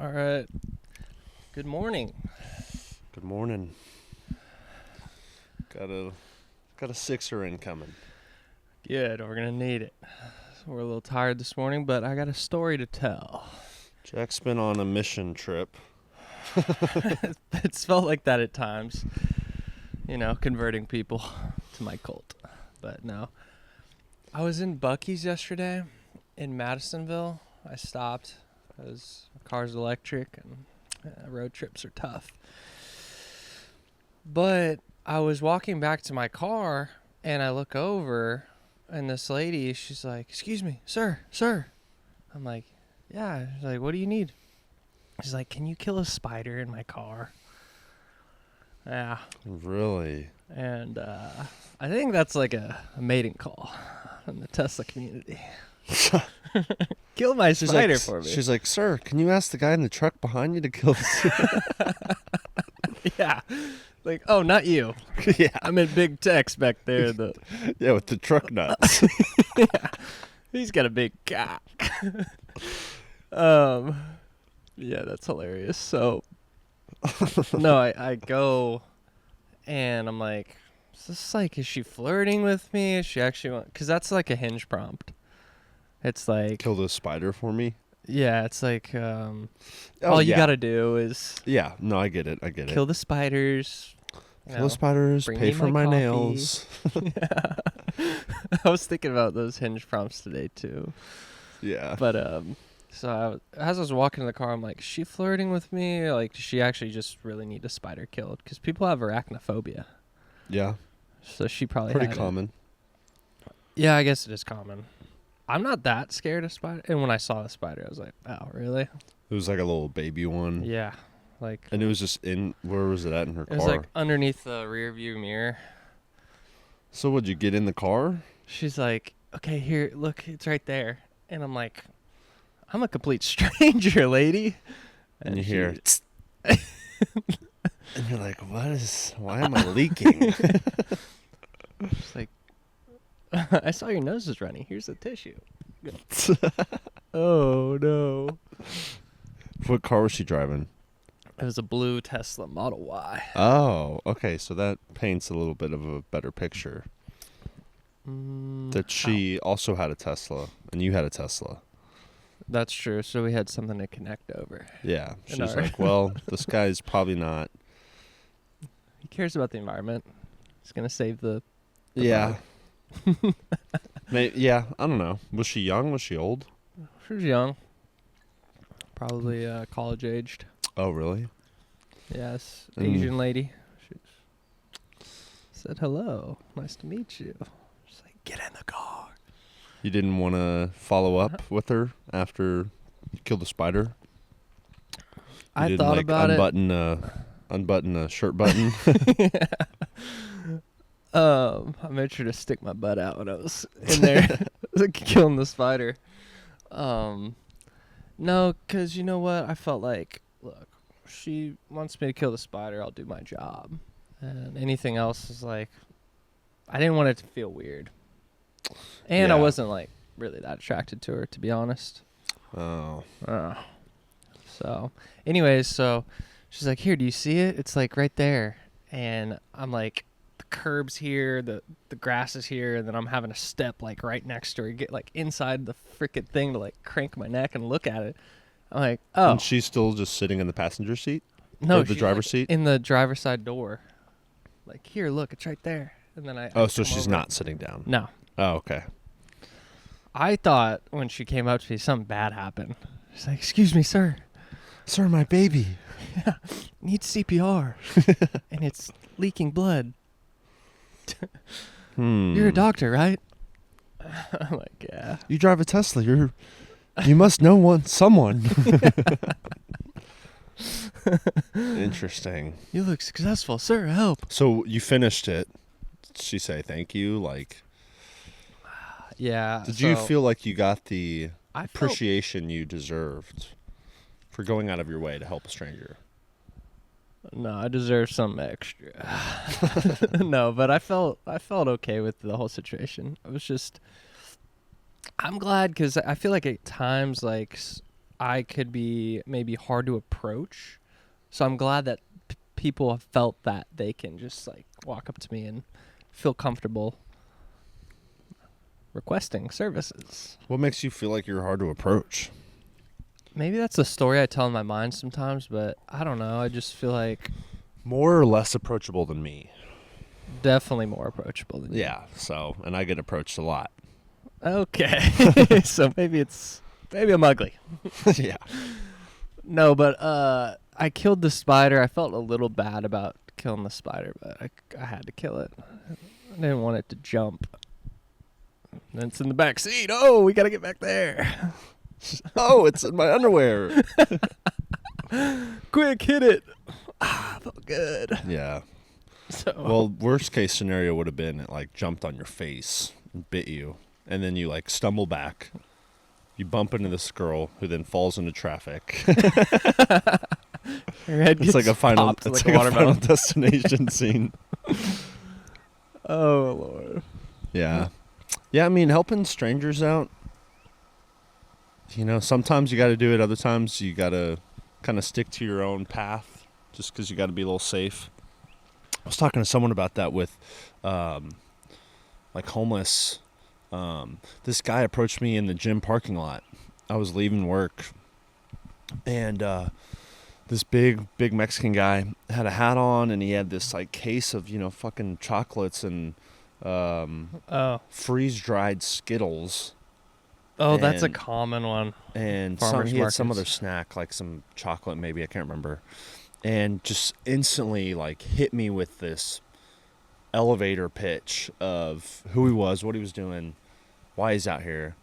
All right. Good morning. Good morning. Got a sixer incoming. Good. We're going to need it. We're a little tired this morning, but I got a story to tell. Jack's been on a mission trip. It's felt like that at times, converting people to my cult. But no. I was in Buc-ee's yesterday in Madisonville. I stopped because my car's electric and road trips are tough. But I was walking back to my car and I look over and this lady, she's like, "Excuse me, sir." I'm like, "Yeah." She's like, "What do you need?" She's like, "Can you kill a spider in my car?" Yeah. Really? And I think that's like a mating call in the Tesla community. Kill my spider for me. She's like, "Sir, can you ask the guy in the truck behind you to kill the Yeah. Like, oh, not you. Yeah. I'm in big text back there. Yeah, with the truck nuts. Yeah. He's got a big cock. Yeah, that's hilarious. So, no, I go and I'm like, is she flirting with me? Is she actually because that's like a Hinge prompt. It's like, Kill the spider for me? yeah, it's like, all you gotta do is Yeah, no, I get it. kill the spiders. Kill the spiders, bring pay me for my coffee. nails. Yeah. I was thinking about those Hinge prompts today too. Yeah. But so as I was walking to the car, I'm like, is she flirting with me? Like, does she actually just really need a spider killed? Because people have arachnophobia. Yeah. So she probably Pretty had common. Yeah, I guess it is common. I'm not that scared of spider. And when I saw the spider, I was like, oh, really? It was like a little baby one. Yeah. Like, And it was just where was it at in her car? it was like underneath the rear view mirror. So would you get in the car? She's like, okay, here, look, it's right there. And I'm like, I'm a complete stranger, lady. And you hear, and you're like, why am I leaking? She's like, I saw your nose is running. Here's the tissue. Oh, no. What car was she driving? It was a blue Tesla Model Y. Oh, okay. So that paints a little bit of a better picture. That she also had a Tesla, and you had a Tesla. That's true. So we had something to connect over. Yeah. She's like, well, this guy's probably not. He cares about the environment. He's going to save the Yeah. Yeah, I don't know. Was she young? Was she old? She was young. Probably college aged. Oh, really? Yes. Asian lady. She said, hello. Nice to meet you. She's like, get in the car. You didn't want to follow up with her after you killed the spider? I thought about it. Unbutton a shirt button? I made sure to stick my butt out when I was in there killing the spider. No, because you know what? I felt like, look, she wants me to kill the spider. I'll do my job. And anything else is like, I didn't want it to feel weird. And I wasn't like really that attracted to her, to be honest. Oh. So, anyways, so she's like, here, do you see it? It's like right there. And I'm like, the curb's here, the grass is here, and then I'm having to step like right next to her, get like inside the freaking thing to like crank my neck and look at it. I'm like, oh. And she's still just sitting in the passenger seat? No, or the driver's seat? In the driver's side door. Like, here, look, it's right there. And then I so she's not sitting down? No. Oh, okay. I thought when she came up to me, something bad happened. She's like, excuse me, sir. Sir, my baby. Yeah, needs CPR. And it's leaking blood. You're a doctor, right? I'm like, yeah. You drive a Tesla. You must know someone. Interesting. You look successful, sir. Help. So you finished it. Did she say thank you? Like, yeah. Did you feel like you got the I appreciation you deserved for going out of your way to help a stranger? No, I deserve some extra. No, but I felt okay with the whole situation. I was just, I'm glad because I feel like at times, like, I could be maybe hard to approach. So I'm glad that people have felt that they can just like walk up to me and feel comfortable requesting services. What makes you feel like you're hard to approach? Maybe that's a story I tell in my mind sometimes, but I don't know. I just feel like More or less approachable than me? definitely more approachable than you. Yeah. So, and I get approached a lot. Okay. So maybe I'm ugly. Yeah. No, but I killed the spider. I felt a little bad about killing the spider, but I had to kill it. I didn't want it to jump. And it's in the back seat. Oh, we got to get back there. Oh, it's in my underwear. Quick, hit it. Ah, felt good. Yeah. So, Well, worst case scenario would have been it like jumped on your face and bit you, and then you like stumble back. You bump into this girl who then falls into traffic. your head It's like a final. popped It's like like a a final watermelon. destination scene. Oh, Lord. Yeah. Yeah, I mean, helping strangers out, you know, sometimes you got to do it. Other times you got to kind of stick to your own path just because you got to be a little safe. I was talking to someone about that with, like, homeless. This guy approached me in the gym parking lot. I was leaving work, and this big Mexican guy had a hat on, and he had this, like, case of, you know, fucking chocolates and freeze-dried Skittles. Oh, that's a And- common one. And Farmers he had some markets. other snack, like some chocolate maybe, I can't remember. And just instantly, like, hit me with this elevator pitch of who he was, what he was doing, why he's out here.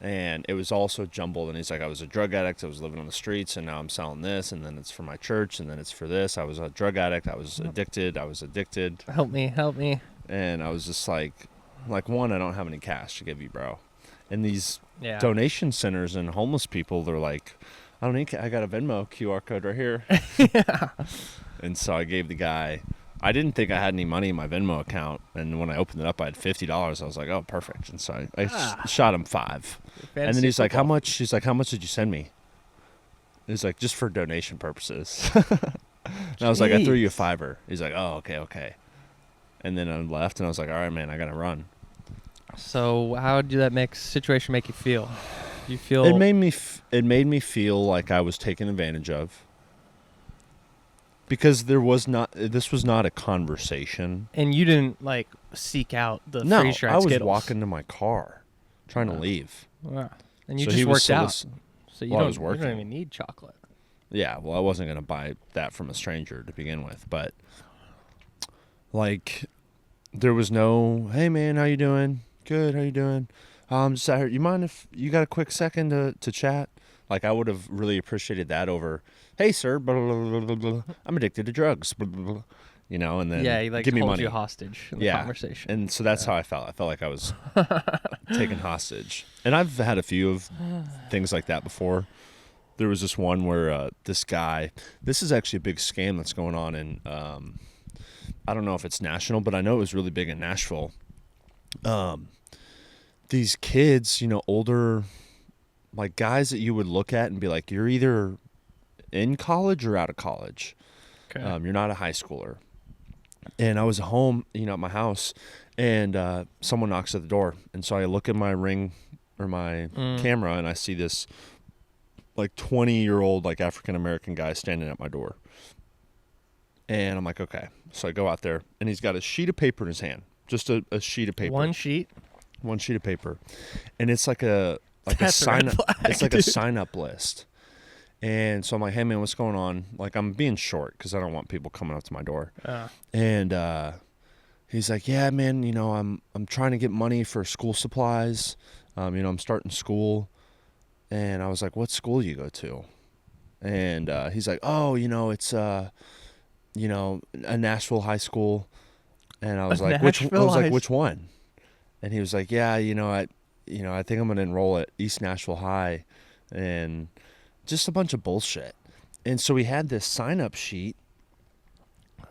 And it was all so jumbled. And he's like, I was a drug addict, I was living on the streets, and now I'm selling this, and then it's for my church, and then it's for this. I was a drug addict, I was addicted. Help me. And I was just like, one, I don't have any cash to give you, bro. And these Yeah. donation centers and homeless people, they're like, I don't need I got a Venmo QR code right here. Yeah. And so I gave the guy, I didn't think I had any money in my Venmo account, and when I opened it up I had $50. I was like, oh, perfect. And so I shot him $5. And then he's like, how much? He's like, how much did you send me? He's like, just for donation purposes. And I was like, I threw you a $5. He's like, oh, okay. And then I left, and I was like, all right, man, I gotta run. So how did that situation make you feel? You feel It made me feel like I was taken advantage of, because this was not a conversation. and you didn't like seek out the No, freeze-dried I was Skittles. walking to my car, trying to leave. Wow. And you So just he was worked out. solic- So you while I don't, was you don't working. even need chocolate. Yeah, well, I wasn't gonna buy that from a stranger to begin with, but like, there was no, hey man, how you doing? Good, how you doing? Just out here. You mind if you got a quick second to chat? Like, I would have really appreciated that over, hey sir, blah, blah, blah, blah, blah. I'm addicted to drugs, blah, blah, blah. You know, and then Yeah, he like give me holds money. you hostage in the Yeah, conversation. and so that's how I felt. I felt like I was taken hostage. And I've had a few of things like that before. There was this one where this guy, this is actually a big scam that's going on in, I don't know if it's national, but I know it was really big in Nashville. These kids, you know, older, like guys that you would look at and be like, you're either in college or out of college. Okay. You're not a high schooler. And I was home, you know, at my house, and someone knocks at the door. And so I look at my Ring or my camera, and I see this like 20-year-old like African-American guy standing at my door. And I'm like, okay. So I go out there, and he's got a sheet of paper in his hand, just a sheet of paper. One sheet. One sheet of paper. And it's like a That's a sign red up. flag, It's like a dude. sign up list. And so I'm like, hey man, what's going on? Like, I'm being short because I don't want people coming up to my door. And he's like, yeah, man, you know, I'm trying to get money for school supplies. You know, I'm starting school. And I was like, what school do you go to? And he's like, oh, you know, it's you know, a Nashville high school. And I was like, which one? And he was like, yeah, you know, I think I'm gonna enroll at East Nashville High, and just a bunch of bullshit. And so we had this sign-up sheet.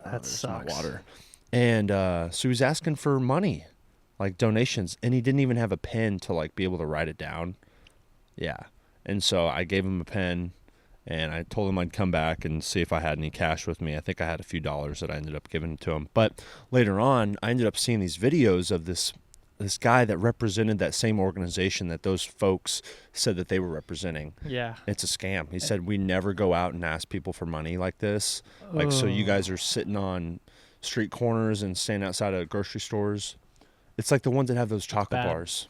That There's my sucks. water. And so he was asking for money, like donations, and he didn't even have a pen to like be able to write it down. Yeah. And so I gave him a pen, and I told him I'd come back and see if I had any cash with me. I think I had a few dollars that I ended up giving to him. But later on, I ended up seeing these videos of this guy that represented that same organization that those folks said that they were representing. Yeah. It's a scam. He said, we never go out and ask people for money like this. Like, so you guys are sitting on street corners and standing outside of grocery stores. It's like the ones that have those chocolate bars.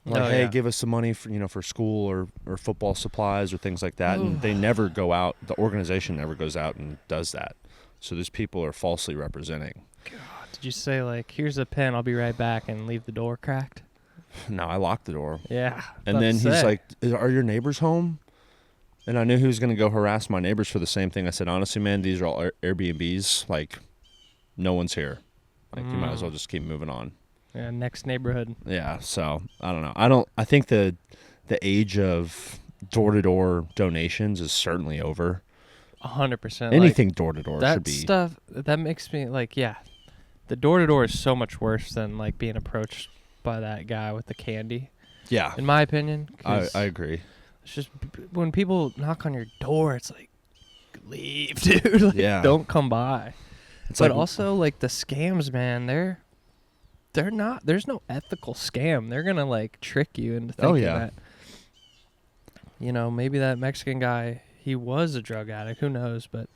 Like, hey, give us some money for, for school or football supplies or things like that. And they never go out. The organization never goes out and does that. So these people are falsely representing. God, did you say, like, here's a pen, I'll be right back, and leave the door cracked? No, I locked the door. Yeah. And then he's like, are your neighbors home? And I knew he was going to go harass my neighbors for the same thing. I said, honestly, man, these are all Airbnbs. Like, no one's here. Like, you might as well just keep moving on. Yeah, next neighborhood. Yeah, so I don't know. I think the age of door-to-door donations is certainly over. 100%. Anything door-to-door should be. That stuff, that makes me, like, yeah. The door-to-door is so much worse than, like, being approached by that guy with the candy. Yeah. In my opinion. I agree. It's just, when people knock on your door, it's like, leave, dude. Like, yeah. Don't come by. It's but like, also, like, the scams, man, they're not, there's no ethical scam. They're going to, like, trick you into thinking that, maybe that Mexican guy, he was a drug addict. Who knows? But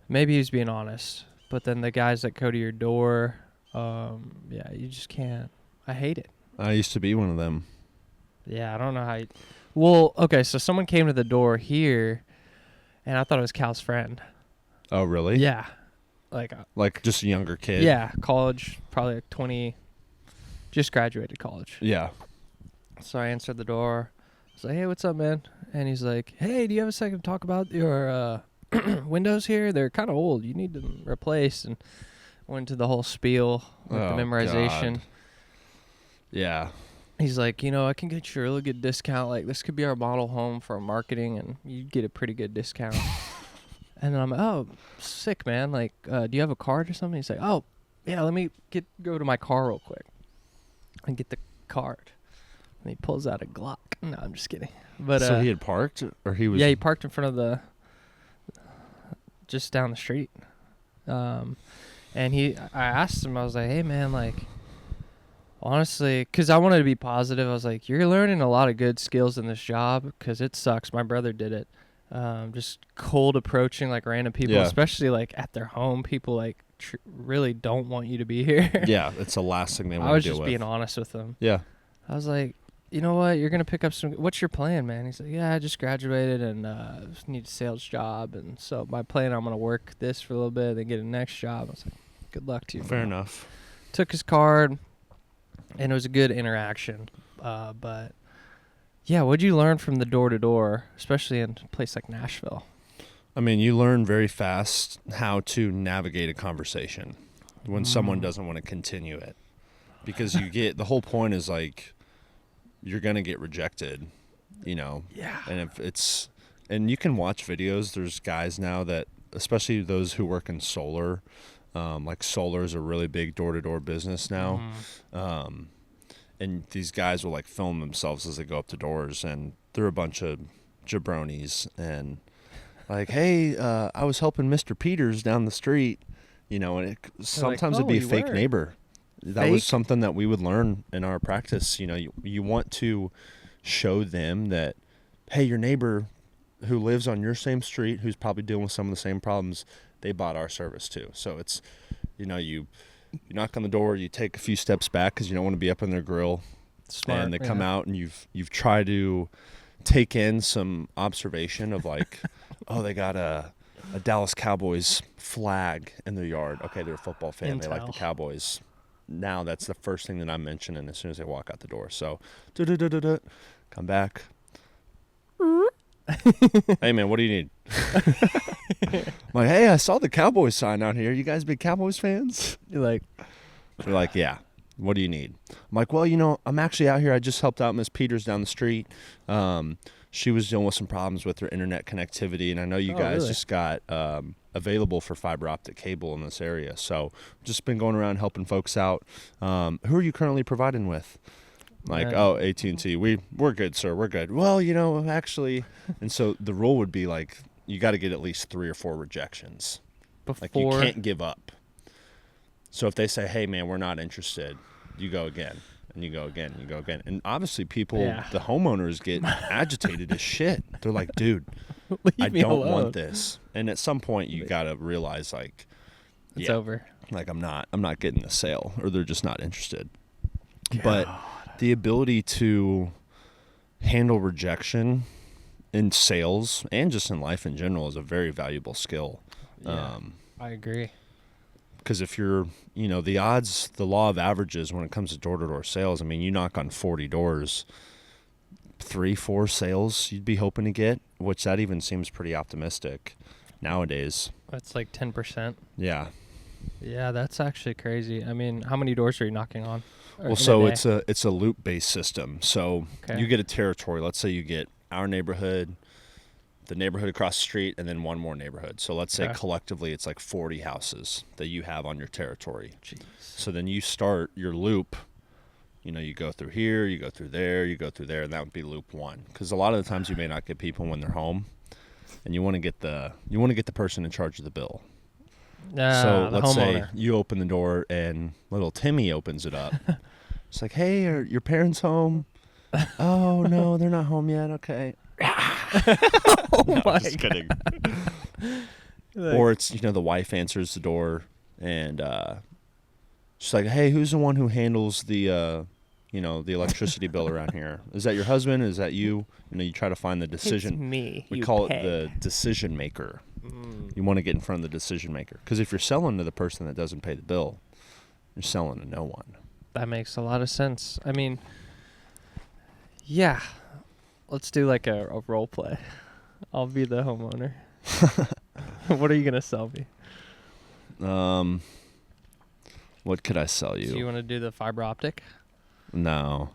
maybe he was being honest. But then the guys that go to your door, you just can't. I hate it. I used to be one of them. Yeah, I don't know how well, okay, so someone came to the door here, and I thought it was Cal's friend. Oh, really? Yeah. Like just a younger kid? Yeah, college, probably like 20, just graduated college. Yeah. So I answered the door. I was like, hey, what's up, man? And he's like, hey, do you have a second to talk about your windows here? They're kind of old. You need them replaced. And went to the whole spiel with the memorization. God. Yeah. He's like, I can get you a really good discount. Like, this could be our model home for marketing, and you'd get a pretty good discount. And then I'm like, oh, sick, man. Like, do you have a card or something? He's like, oh, yeah, let me go to my car real quick and get the card. And he pulls out a Glock. No, I'm just kidding. But so he had parked, or he was? Yeah, he parked in front of just down the street. And I asked him, I was like, hey, man, like, honestly, because I wanted to be positive. I was like, you're learning a lot of good skills in this job because it sucks. My brother did it. Just cold approaching like random people, especially like at their home. People like really don't want you to be here. Yeah, it's the last thing they want to deal with. I was just being honest with them. Yeah. I was like, you know what? You're going to pick up what's your plan, man? He's like, yeah, I just graduated and just need a sales job. And so my plan, I'm going to work this for a little bit, then get a next job. I was like, good luck to you. Fair enough. Took his card, and it was a good interaction. But yeah, what'd you learn from the door-to-door, especially in a place like Nashville? I mean, you learn very fast how to navigate a conversation when someone doesn't want to continue it. Because the whole point is like, you're going to get rejected, Yeah. And and you can watch videos. There's guys now that, especially those who work in solar, like solar is a really big door-to-door business now. And these guys will like film themselves as they go up to doors, and they're a bunch of jabronis and like, hey, I was helping Mr. Peters down the street, and sometimes it'd be a fake neighbor. That was something that we would learn in our practice. You want to show them that, hey, your neighbor who lives on your same street, who's probably dealing with some of the same problems, they bought our service too. So it's, you knock on the door, you take a few steps back because you don't want to be up in their grill. Smart, and they come out, and you've tried to take in some observation of like, oh, they got a Dallas Cowboys flag in their yard. Okay, they're a football fan. They like the Cowboys. Now that's the first thing that I'm mentioning as soon as they walk out the door. So, come back. Hey, man, what do you need? I'm like, hey, I saw the Cowboys sign out here. You guys big Cowboys fans? They're like, yeah. What do you need? I'm like, well, I'm actually out here. I just helped out Miss Peters down the street. She was dealing with some problems with her internet connectivity, and I know you guys just got available for fiber optic cable in this area. So just been going around helping folks out. Who are you currently providing with? Like, Right. oh, AT&T, we're good, sir. We're good. Well, actually, and so the rule would be like you got to get at least 3 or 4 rejections. Like you Before. can't give up. So if they say, "Hey, man, we're not interested," you go again, and you go again, and you go again, and obviously people, the homeowners get agitated as shit. They're like, "Dude, I don't want this." And at some point, you got to realize like, it's over. Like I'm not getting the sale, or they're just not interested. God. But the ability to handle rejection in sales and just in life in general is a very valuable skill. Yeah, I agree. Because if you're, the law of averages when it comes to door-to-door sales, I mean, you knock on 40 doors, 3, 4 sales you'd be hoping to get, which that even seems pretty optimistic nowadays. That's like 10%. Yeah. Yeah, that's actually crazy. I mean, how many doors are you knocking on? Well, so it's a loop-based system. So you get a territory. Let's say you get our neighborhood, the neighborhood across the street, and then one more neighborhood. So let's say collectively it's like 40 houses that you have on your territory. Jeez. So then you start your loop. You go through here, you go through there, you go through there, and that would be loop 1. Because a lot of the times you may not get people when they're home, and you want to get the person in charge of the bill. So let's say you open the door and little Timmy opens it up. It's like, "Hey, are your parents home?" "Oh, no, they're not home yet." "Okay." Oh my just kidding. Or it's, the wife answers the door and she's like, "Hey, who's the one who handles the the electricity bill around here? Is that your husband? Is that you?" You try to find the decision. It's me. We call it the decision maker. You want to get in front of the decision maker. Because if you're selling to the person that doesn't pay the bill, you're selling to no one. That makes a lot of sense. I mean, yeah. Let's do like a role play. I'll be the homeowner. What are you going to sell me? What could I sell you? Do you want to do the fiber optic? No.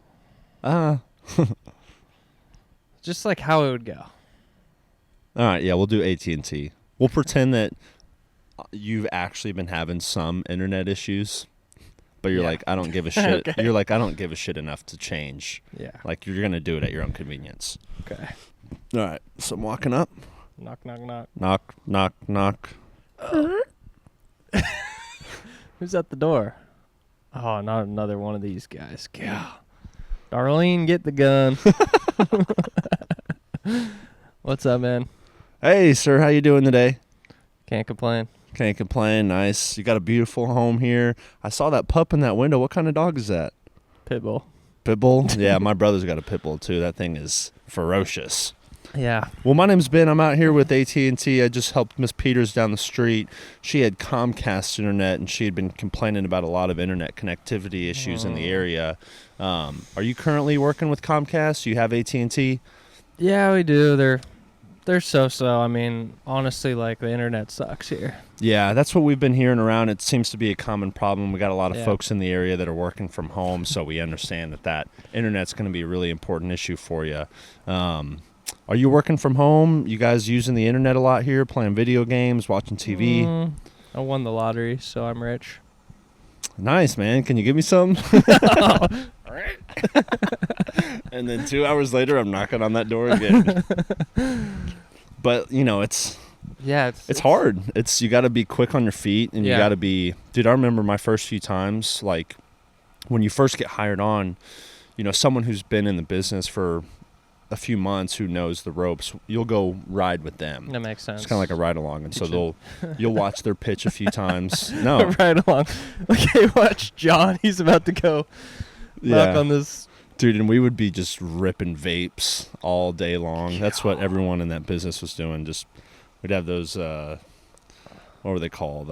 Just like how it would go. All right, yeah, we'll do AT&T. We'll pretend that you've actually been having some internet issues, but you're like, "I don't give a shit." Okay. You're like, "I don't give a shit enough to change." Yeah. Like, you're going to do it at your own convenience. Okay. All right, so I'm walking up. Knock, knock, knock. Knock, knock, knock. Who's at the door? Oh, not another one of these guys. God. Darlene, get the gun. What's up, man? Hey, sir, how you doing today? Can't complain. Can't complain. Nice. You got a beautiful home here. I saw that pup in that window. What kind of dog is that? Pitbull. Pitbull? Yeah, my brother's got a pitbull too. That thing is ferocious. Yeah. Well, my name's Ben. I'm out here with AT&T. I just helped Miss Peters down the street. She had Comcast internet, and she had been complaining about a lot of internet connectivity issues in the area. Are you currently working with Comcast? Do you have AT&T? Yeah, we do. They're so-so. I mean, honestly, like, the internet sucks here. Yeah, that's what we've been hearing around. It seems to be a common problem. We got a lot of folks in the area that are working from home, so we understand that internet's going to be a really important issue for you. Are you working from home? You guys using the internet a lot here, playing video games, watching TV? I won the lottery, so I'm rich. Nice, man. Can you give me some? And then 2 hours later, I'm knocking on that door again. But, it's hard. You got to be quick on your feet, and you got to be... Dude, I remember my first few times, like, when you first get hired on, someone who's been in the business for a few months who knows the ropes, you'll go ride with them. That makes sense. It's kind of like a ride along, and so you'll watch their pitch a few times. No, ride along. Okay, watch John. He's about to go knock on this. Dude, and we would be just ripping vapes all day long. That's what everyone in that business was doing. Just we'd have those what were they called?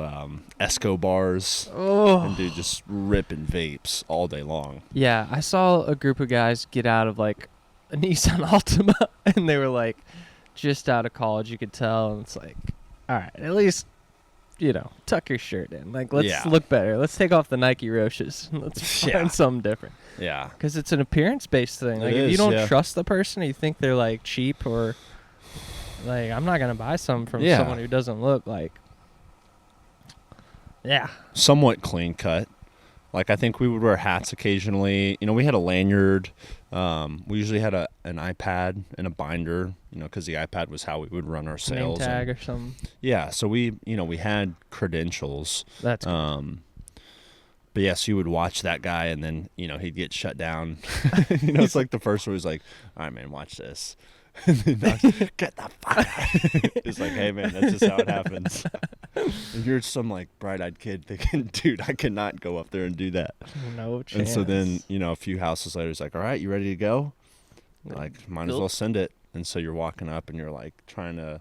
Esco bars. Oh. And dude, just ripping vapes all day long. Yeah, I saw a group of guys get out of like a Nissan Altima, and they were like just out of college, you could tell, and it's like, all right, at least tuck your shirt in, like, let's look better, let's take off the Nike Roches, let's find something different. Yeah, because it's an appearance based thing. Like, if you don't trust the person, or you think they're like cheap, or like, I'm not gonna buy something from someone who doesn't look like somewhat clean cut. Like, I think we would wear hats occasionally. You know, we had a lanyard. We usually had an iPad and a binder, you know, because the iPad was how we would run our Name sales. tag or something. Yeah, so we had credentials. That's good. But yes, you would watch that guy, and then, you know, he'd get shut down. You know, it's like the first one was like, all right, man, watch this. And then get the fuck out. It's like, hey, man, that's just how it happens. And you're some, like, bright-eyed kid thinking, dude, I cannot go up there and do that. No chance. And so then, you know, a few houses later, it's like, all right, you ready to go? Like, might as well send it. And so you're walking up, and you're, like, trying to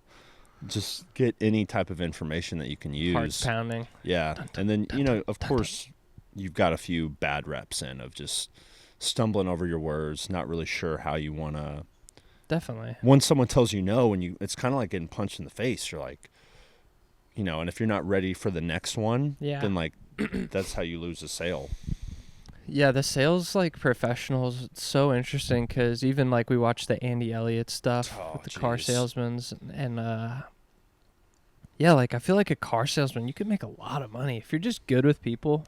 just get any type of information that you can use. Heart's pounding. Yeah. And then, you know, of course, you've got a few bad reps in of just stumbling over your words, not really sure how you want to. Definitely. When someone tells you no, it's kind of like getting punched in the face. You're like, you know, and if you're not ready for the next one, then, like, that's how you lose a sale. Yeah, the sales, like, professionals, it's so interesting because even, like, we watched the Andy Elliott stuff with the car salesmen, and yeah, like, I feel like a car salesman, you can make a lot of money if you're just good with people.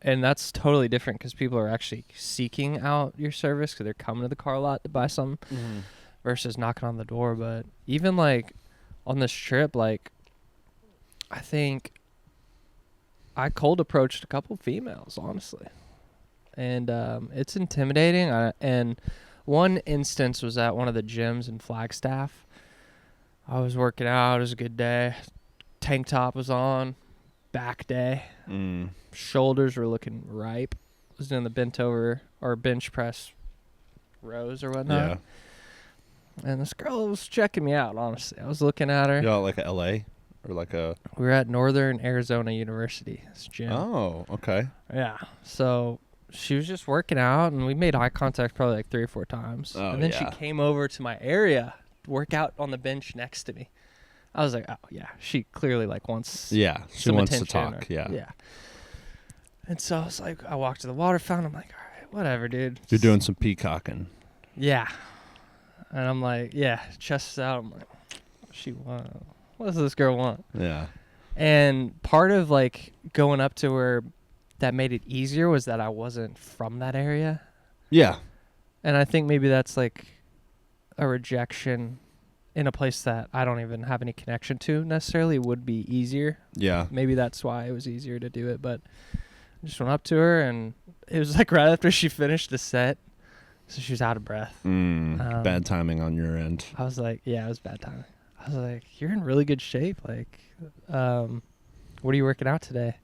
And that's totally different because people are actually seeking out your service because they're coming to the car lot to buy something versus knocking on the door. But even, like, on this trip, like, I think I cold approached a couple females, honestly. And it's intimidating. And one instance was at one of the gyms in Flagstaff. I was working out. It was a good day. Tank top was on. Back day. Shoulders were looking ripe. I was doing the bent over or bench press rows or whatnot. Yeah. And this girl was checking me out, honestly. I was looking at her. Yeah, like a LA or like a. We were at Northern Arizona University, this gym. Oh, okay. Yeah. So she was just working out, and we made eye contact probably like 3 or 4 times. Oh, and then yeah. she came over to my area to work out on the bench next to me. I was like, oh, yeah, she clearly, like, wants Yeah, she some wants to attention talk, or- yeah. Yeah. And so I was like, I walked to the water fountain. I'm like, all right, whatever, dude. You're doing some peacocking. Yeah. And I'm like, yeah, chest out. I'm like, what does this girl want? Yeah. And part of, like, going up to her that made it easier was that I wasn't from that area. Yeah. And I think maybe that's, like, a rejection in a place that I don't even have any connection to necessarily would be easier. Yeah. Maybe that's why it was easier to do it. But I just went up to her, and it was, like, right after she finished the set. So she was out of breath. Bad timing on your end. I was like, yeah, it was bad timing. I was like, you're in really good shape. Like, what are you working out today?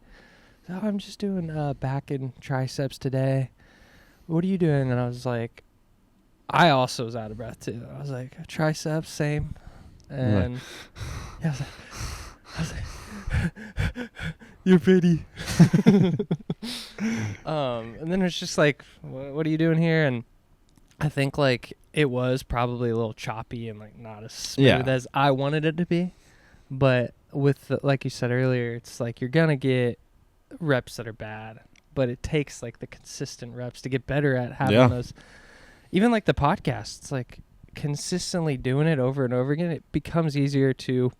Oh, I'm just doing back and triceps today. What are you doing? And I was like, I also was out of breath too. I was like, triceps, same. And yeah, I was like you're pretty. And then it's just like, what are you doing here? And I think, like, it was probably a little choppy and, like, not as smooth as I wanted it to be. But with, like you said earlier, it's like you're going to get reps that are bad. But it takes, like, the consistent reps to get better at having those. Even, like, the podcast, it's like consistently doing it over and over again, it becomes easier to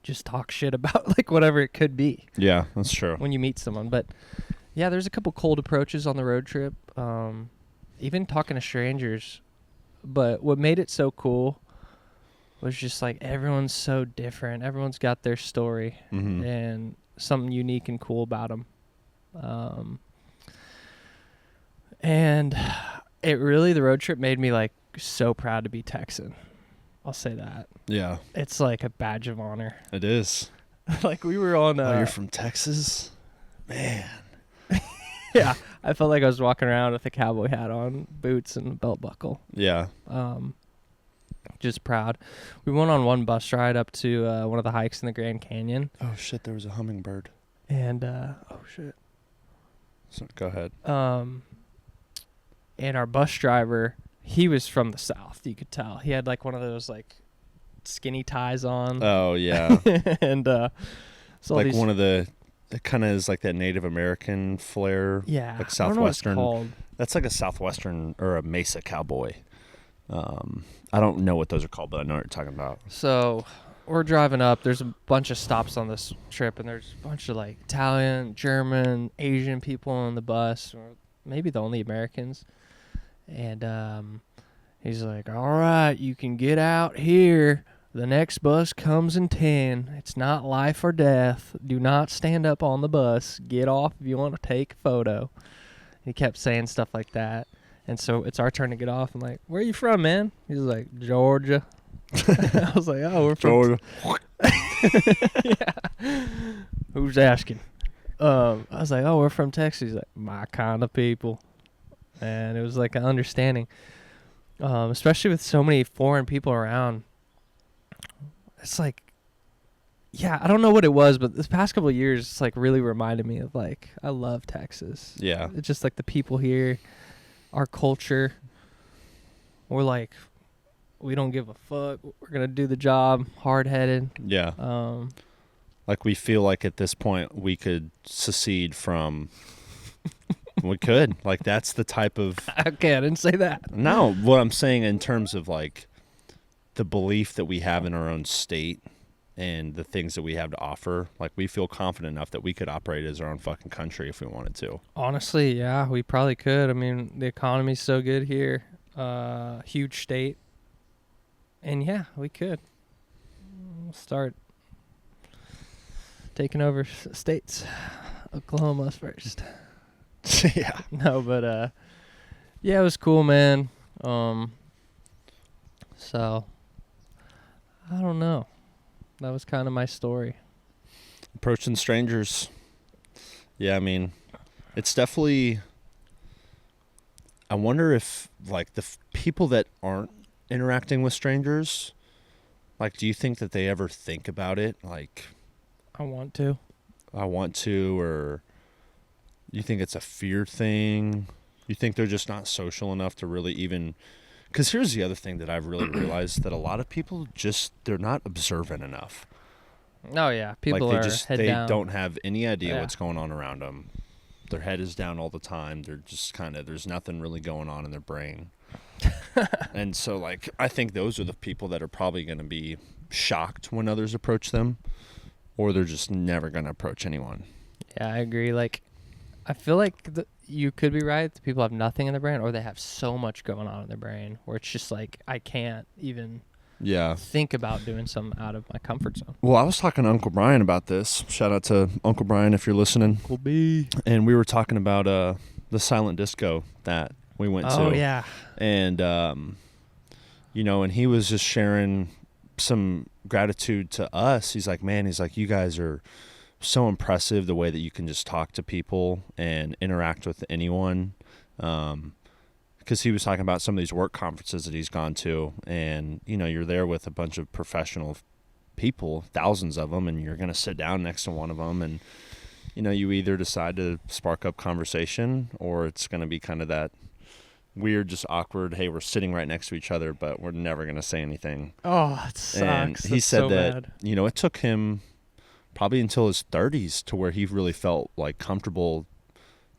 just talk shit about, like, whatever it could be. Yeah, that's true. When you meet someone. But, yeah, there's a couple cold approaches on the road trip. Even talking to strangers. But what made it so cool was just, like, everyone's so different. Everyone's got their story and something unique and cool about them. And it really, the road trip made me, like, so proud to be Texan. I'll say that. Yeah. It's like a badge of honor. It is. Like, we were on... you're from Texas? Man. Yeah. I felt like I was walking around with a cowboy hat on, boots, and a belt buckle. Yeah. Just proud. We went on one bus ride up to one of the hikes in the Grand Canyon. Oh, shit, there was a hummingbird. And, oh, shit. So, go ahead. And our bus driver, he was from the South, you could tell. He had, like, one of those, like, skinny ties on. Oh, yeah. And so like one of the... It kind of is like that Native American flair. Yeah. Like Southwestern. I don't know what it's called. That's like a Southwestern or a Mesa cowboy. I don't know what those are called, but I know what you're talking about. So we're driving up. There's a bunch of stops on this trip, and there's a bunch of like Italian, German, Asian people on the bus, or maybe the only Americans. And he's like, "All right, you can get out here. The next bus comes in 10. It's not life or death. Do not stand up on the bus. Get off if you want to take a photo." He kept saying stuff like that. And so it's our turn to get off. I'm like, "Where are you from, man?" He's like, "Georgia." I was like, "Oh, we're from Georgia." Yeah. Who's asking? I was like, "Oh, we're from Texas." He's like, "My kind of people." And it was like an understanding, especially with so many foreign people around. It's like, yeah, I don't know what it was, but this past couple of years, it's like really reminded me of like, I love Texas. Yeah. It's just like the people here, our culture. We're like, we don't give a fuck. We're going to do the job, hard-headed. Yeah. Like we feel like at this point we could secede from... We could. Like that's the type of... Okay, I didn't say that. No, what I'm saying in terms of like the belief that we have in our own state and the things that we have to offer, like we feel confident enough that we could operate as our own fucking country if we wanted to. Honestly, yeah, we probably could. I mean, the economy's so good here. Huge state. And yeah, we could. We'll start taking over states. Oklahoma's first. Yeah. No, but yeah, it was cool, man. So I don't know. That was kind of my story. Approaching strangers. Yeah, I mean, it's definitely... I wonder if, like, the people that aren't interacting with strangers, like, do you think that they ever think about it? Like... I want to, or you think it's a fear thing? You think they're just not social enough to really even... Because here's the other thing that I've really realized, that a lot of people just, they're not observant enough. Oh, yeah. People like are they down. don't have any idea Yeah. what's going on around them. Their head is down all the time. They're just kind of, there's nothing really going on in their brain. And so, like, I think those are the people that are probably going to be shocked when others approach them, or they're just never going to approach anyone. Yeah, I agree. Like, I feel like you could be right. The people have nothing in their brain, or they have so much going on in their brain where it's just like, I can't even think about doing something out of my comfort zone. Well, I was talking to Uncle Brian about this. Shout out to Uncle Brian if you're listening. Uncle B. And we were talking about the silent disco that we went to. Oh, yeah. And, you know, and he was just sharing some gratitude to us. He's like, man, you guys are so impressive, the way that you can just talk to people and interact with anyone. Because he was talking about some of these work conferences that he's gone to, and, you know, you're there with a bunch of professional people, thousands of them, and you're going to sit down next to one of them, and, you know, you either decide to spark up conversation, or it's going to be kind of that weird, just awkward, hey, we're sitting right next to each other, but we're never going to say anything. Oh, it sucks. And he That's said so that, bad. you know, it took him probably until his 30s to where he really felt like comfortable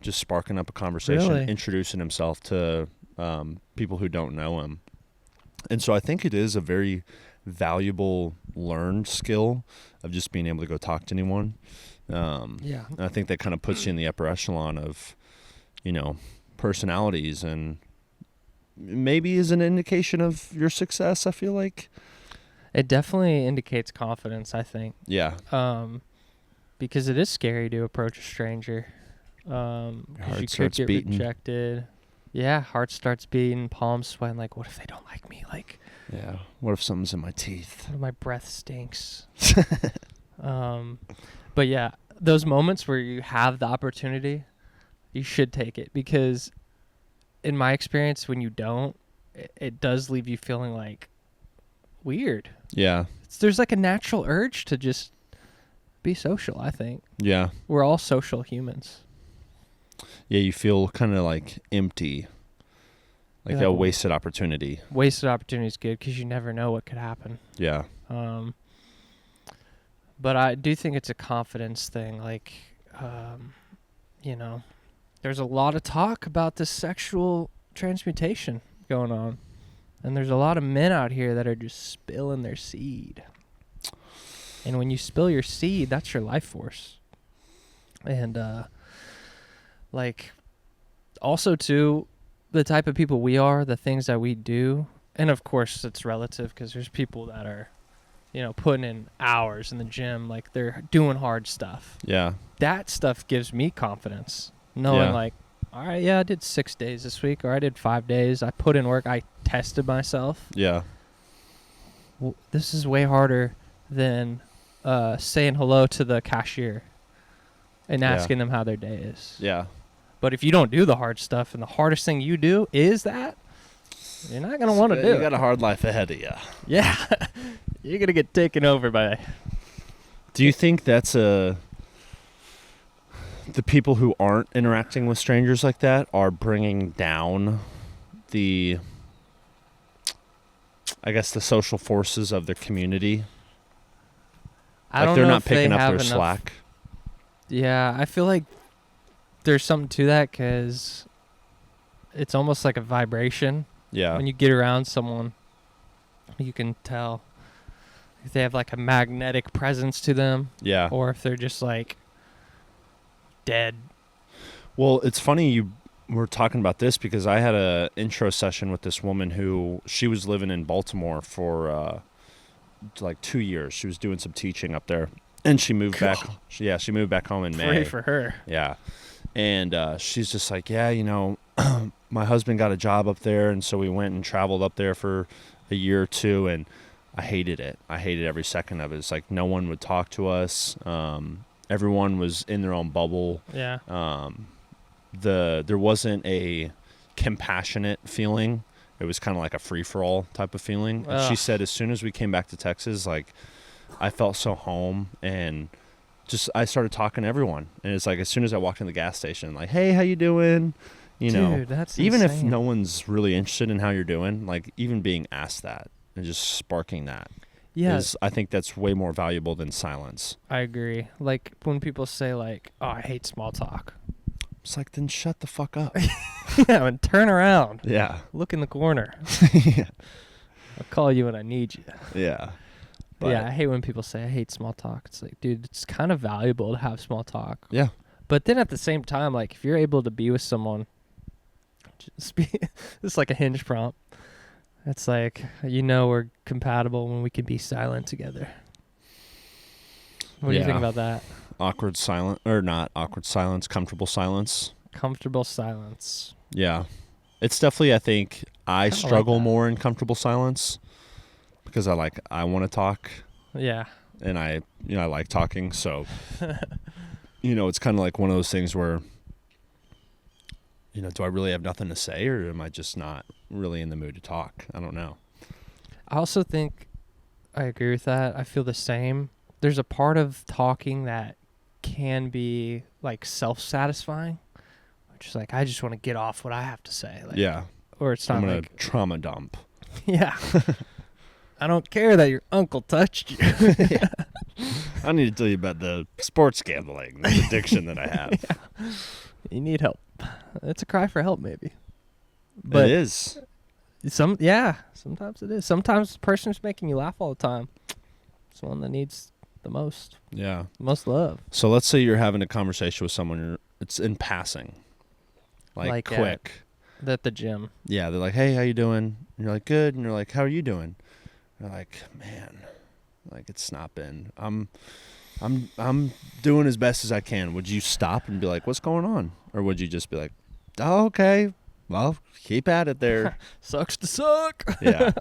just sparking up a conversation, Really? introducing himself to people who don't know him. And so I think it is a very valuable learned skill of just being able to go talk to anyone. Yeah. And I think that kind of puts you in the upper echelon of, you know, personalities, and maybe is an indication of your success, I feel like. It definitely indicates confidence, I think. Yeah. Because it is scary to approach a stranger. Heart You could starts get beating. rejected. Yeah, heart starts beating, palms sweating. Like, what if they don't like me? Like, Yeah. What if something's in my teeth? what if my breath stinks? But yeah, those moments where you have the opportunity, you should take it, because in my experience, when you don't, it does leave you feeling like weird. Yeah. There's like a natural urge to just be social, I think. Yeah. We're all social humans. Yeah, you feel kind of like empty, like Yeah. a wasted opportunity. Wasted opportunity is good because you never know what could happen. Yeah. But I do think it's a confidence thing. Like, you know, there's a lot of talk about this sexual transmutation going on. And there's a lot of men out here that are just spilling their seed. And when you spill your seed, that's your life force. And like also too, the type of people we are, the things that we do, and of course it's relative because there's people that are, putting in hours in the gym, like they're doing hard stuff. Yeah. That stuff gives me confidence, knowing Yeah. like, all right, yeah, I did 6 days this week, or I did 5 days. I put in work. I tested myself. Yeah. Well, this is way harder than saying hello to the cashier and asking them how their day is. Yeah. But if you don't do the hard stuff, and the hardest thing you do is that, you're not going to want to do it. You got a hard life ahead of you. Yeah. You're going to get taken over by... Do you think that's the people who aren't interacting with strangers like that are bringing down the social forces of their community? I don't they're know not if they picking up have their enough. slack. Yeah, I feel like there's something to that because it's almost like a vibration. Yeah. When you get around someone, you can tell if they have like a magnetic presence to them. Yeah. Or if they're just like dead. Well, it's funny you were talking about this because I had a intro session with this woman who she was living in Baltimore for like 2 years. She was doing some teaching up there, and she moved back. She moved back home in May. Pray for her. Yeah, and she's just like, yeah, my husband got a job up there, and so we went and traveled up there for a year or two, and I hated it. I hated every second of it. It's like no one would talk to us. Everyone was in their own bubble. Yeah. There wasn't a compassionate feeling. It was kind of like a free-for-all type of feeling. And she said as soon as we came back to Texas, like, I felt so home, and just I started talking to everyone. And it's like as soon as I walked in the gas station, like, hey, how you doing? Dude, that's even insane. if no one's really interested in how you're doing, like even being asked that and just sparking that. Yeah. I think that's way more valuable than silence. I agree. Like when people say like, oh, I hate small talk. It's like, then shut the fuck up. Yeah, and turn around. Yeah. Look in the corner. Yeah. I'll call you when I need you. Yeah. But yeah, I hate when people say I hate small talk. It's like, dude, it's kind of valuable to have small talk. Yeah. But then at the same time, like if you're able to be with someone, it's like a Hinge prompt. It's like, we're compatible when we can be silent together. What do you think about that? Awkward silence, or not awkward silence, comfortable silence. Comfortable silence. Yeah. It's definitely, I think, I struggle more in comfortable silence because I want to talk. Yeah. And I like talking. So, it's kind of like one of those things where, do I really have nothing to say, or am I just not really in the mood to talk? I don't know. I also think I agree with that. I feel the same. There's a part of talking that can be like self-satisfying, which is like, I just want to get off what I have to say. Like, yeah. Or it's not I'm like trauma dump. Yeah. I don't care that your uncle touched you. Yeah. I need to tell you about the sports gambling, the addiction that I have. Yeah. You need help. It's a cry for help, maybe. But it is. Sometimes it is. Sometimes the person who's making you laugh all the time, it's the one that needs the most. Yeah. Most love. So let's say you're having a conversation with someone, it's in passing. Like quick. At the gym. Yeah, they're like, hey, how you doing? And you're like, good. And you're like, how are you doing? They're like, man, like it's not been. I'm doing as best as I can. Would you stop and be like, what's going on? Or would you just be like, oh, okay, well, keep at it there. Sucks to suck. Yeah.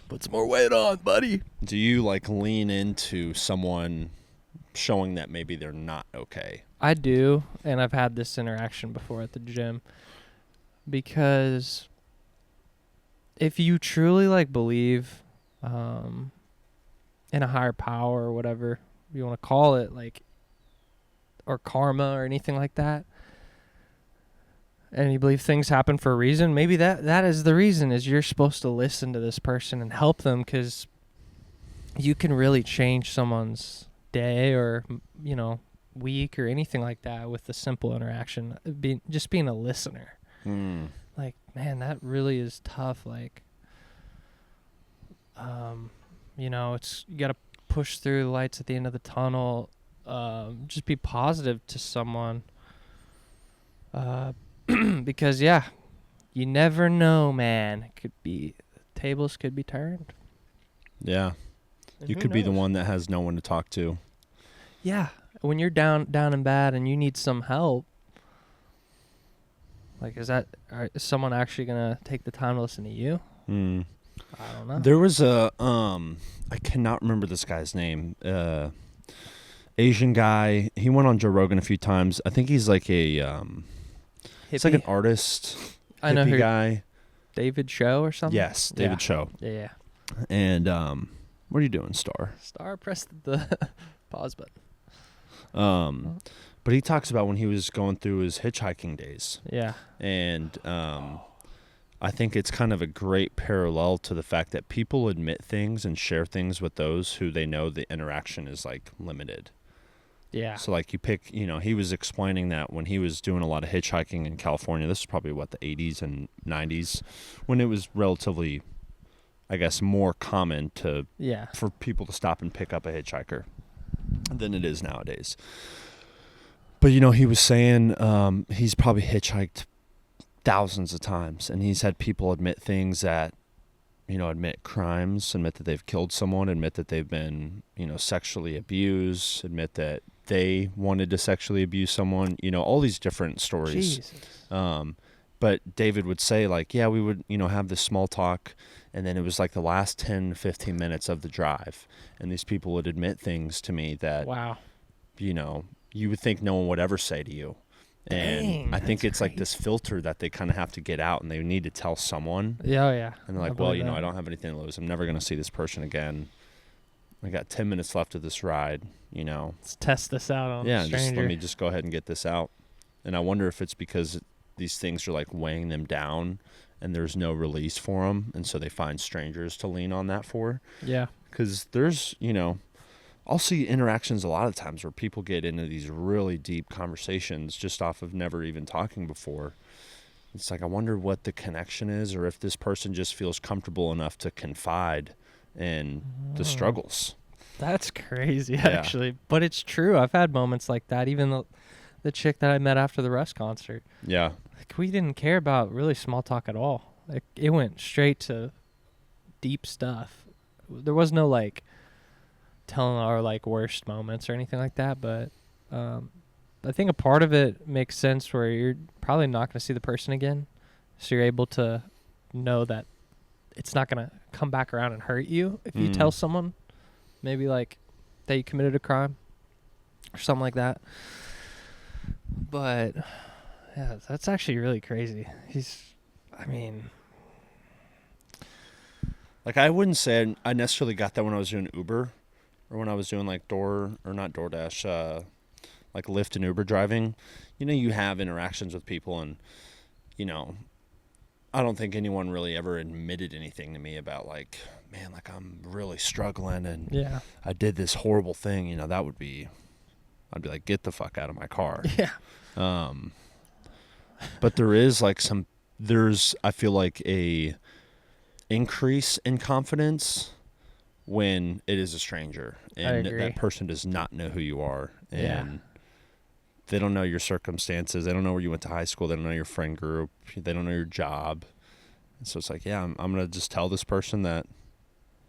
Put some more weight on, buddy. Do you like lean into someone showing that maybe they're not okay? I do, and I've had this interaction before at the gym. Because if you truly like believe in a higher power or whatever you want to call it, like, or karma or anything like that, and you believe things happen for a reason, maybe that is the reason, is you're supposed to listen to this person and help them, because you can really change someone's day or week or anything like that with a simple interaction. Just being a listener. Like, man, that really is tough. Like, it's, you got to push through the lights at the end of the tunnel. Just be positive to someone. Because you never know, man. Tables could be turned. Yeah. And You who could be the knows? one that has no one to talk to. Yeah. When you're down and bad and you need some help, like, is someone actually gonna take the time to listen to you? I don't know. There was I cannot remember this guy's name. Asian guy. He went on Joe Rogan a few times. I think he's like he's like an artist. I know hippie who. guy. David Choe or something? Yes, David Choe. Yeah. And what are you doing, Star? Star pressed the pause button. But he talks about when he was going through his hitchhiking days. Yeah. And I think it's kind of a great parallel to the fact that people admit things and share things with those who they know the interaction is like limited. Yeah. So like you pick, he was explaining that when he was doing a lot of hitchhiking in California, this is probably the 80s and 90s, when it was relatively, I guess, more common for people to stop and pick up a hitchhiker than it is nowadays. But, he was saying he's probably hitchhiked thousands of times, and he's had people admit things that, admit crimes, admit that they've killed someone, admit that they've been, sexually abused, admit that they wanted to sexually abuse someone, all these different stories. Jesus. But David would say, like, yeah, we would, have this small talk, and then it was like the last 10, 15 minutes of the drive, and these people would admit things to me that, wow, you would think no one would ever say to you. And I think it's crazy. Like this filter that they kind of have to get out, and they need to tell someone. Yeah, yeah. And they're like, well, I don't have anything to lose. I'm never going to see this person again. I got 10 minutes left of this ride, Let's test this out on a stranger. Let me just go ahead and get this out. And I wonder if it's because these things are like weighing them down and there's no release for them. And so they find strangers to lean on that for. Yeah. Because there's, I'll see interactions a lot of times where people get into these really deep conversations just off of never even talking before. It's like, I wonder what the connection is, or if this person just feels comfortable enough to confide in the struggles. That's crazy, actually. But it's true. I've had moments like that. Even the chick that I met after the Russ concert. Yeah. Like, we didn't care about really small talk at all. Like, it went straight to deep stuff. There was no, like, telling our, like, worst moments or anything like that. But I think a part of it makes sense where you're probably not going to see the person again. So you're able to know that it's not going to come back around and hurt you if you tell someone maybe like that you committed a crime or something like that. But yeah, that's actually really crazy. Like, I wouldn't say I necessarily got that when I was doing Uber or when I was doing like like Lyft and Uber driving. You have interactions with people, and I don't think anyone really ever admitted anything to me about like, man, like I'm really struggling and I did this horrible thing. I'd be like, get the fuck out of my car. Yeah. But there is like I feel like a increase in confidence when it is a stranger and that person does not know who you are, and they don't know your circumstances. They don't know where you went to high school. They don't know your friend group. They don't know your job. And so it's like, yeah, I'm going to just tell this person that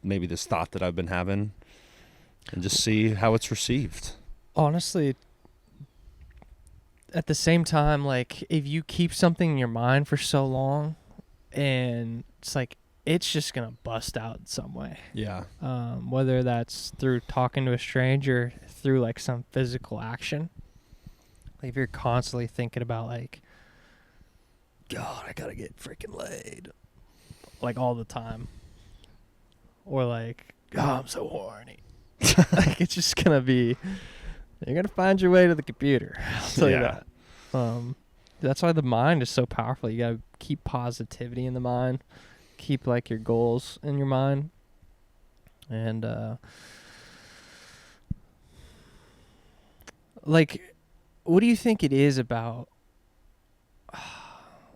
maybe this thought that I've been having and just see how it's received. Honestly, at the same time, like, if you keep something in your mind for so long, and it's like, it's just going to bust out in some way. Yeah. Whether that's through talking to a stranger, through like some physical action. Like, if you're constantly thinking about like, God, I gotta get freaking laid, like all the time, or like, God, I'm so horny. Like, it's just gonna be, you're gonna find your way to the computer. I'll tell you that. That's why the mind is so powerful. You gotta keep positivity in the mind, keep like your goals in your mind, and like, what do you think it is about?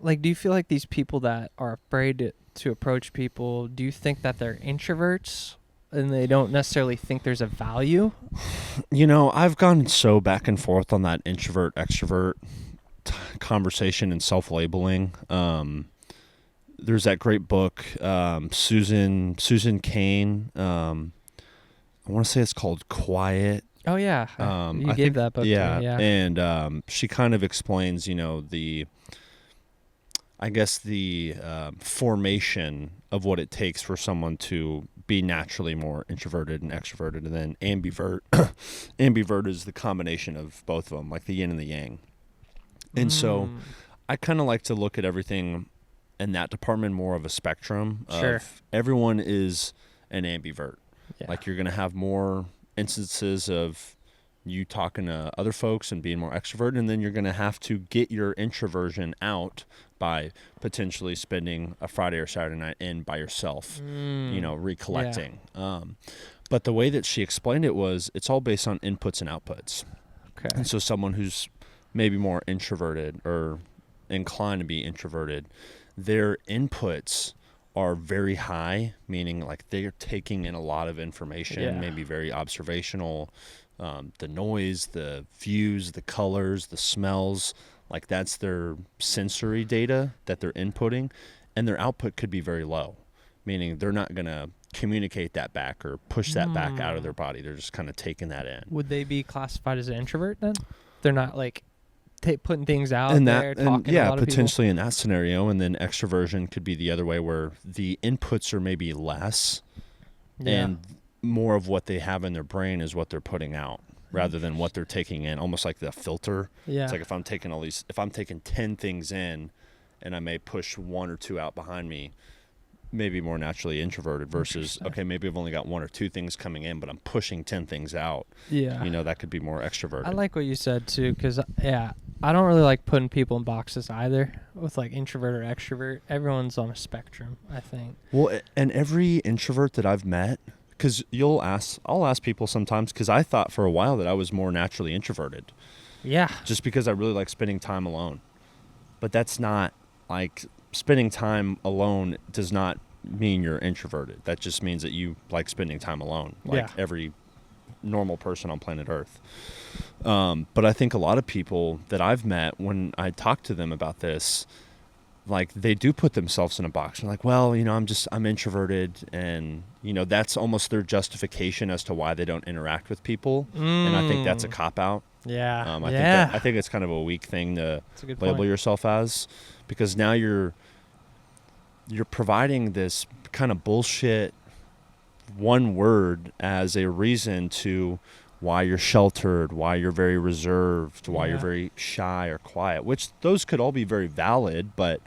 Like, do you feel like these people that are afraid to approach people, do you think that they're introverts, and they don't necessarily think there's a value. You know, I've gone so back and forth on that introvert extrovert conversation and self-labeling. There's that great book, Susan Cain. I want to say it's called Quiet. Oh yeah, you gave that book to me. Yeah, and she kind of explains, you know, the formation of what it takes for someone to be naturally more introverted and extroverted, and then ambivert. Ambivert is the combination of both of them, like the yin and the yang. And so I kind of like to look at everything in that department more of a spectrum. Sure. Everyone is an ambivert. Yeah. Like you're going to have more instances of you talking to other folks and being more extroverted, and then you're going to have to get your introversion out by potentially spending a Friday or Saturday night in by yourself, you know, recollecting. Yeah. But the way that she explained it was it's all based on inputs and outputs. Okay. And so someone who's maybe more introverted or inclined to be introverted, their inputs are very high, meaning like they're taking in a lot of information, maybe very observational, the noise, the views, the colors, the smells, like that's their sensory data that they're inputting, and their output could be very low, meaning they're not going to communicate that back or push that back out of their body. They're just kind of taking that in. Would they be classified as an introvert then? They're not like putting things out and there, talking to a lot of potentially people? In that scenario. And then extroversion could be the other way, where the inputs are maybe less and more of what they have in their brain is what they're putting out rather than what they're taking in, almost like the filter. It's like if I'm taking 10 things in and I may push one or two out behind me, maybe more naturally introverted versus, okay, maybe I've only got one or two things coming in, but I'm pushing 10 things out. Yeah. You know, that could be more extroverted. I like what you said too, because, I don't really like putting people in boxes either with like introvert or extrovert. Everyone's on a spectrum, I think. Well, and every introvert that I've met, because I'll ask people sometimes, because I thought for a while that I was more naturally introverted. Yeah. Just because I really like spending time alone. But that's not, like, spending time alone does not mean you're introverted. That just means that you like spending time alone, like every normal person on planet Earth. But I think a lot of people that I've met, when I talk to them about this, like they do put themselves in a box. They're like, well, you know, I'm introverted, and you know, that's almost their justification as to why they don't interact with people. And I think that's a cop-out. Yeah. I think it's kind of a weak thing to label yourself as, because now you're providing this kind of bullshit one word as a reason to why you're sheltered, why you're very reserved, why you're very shy or quiet, which those could all be very valid, but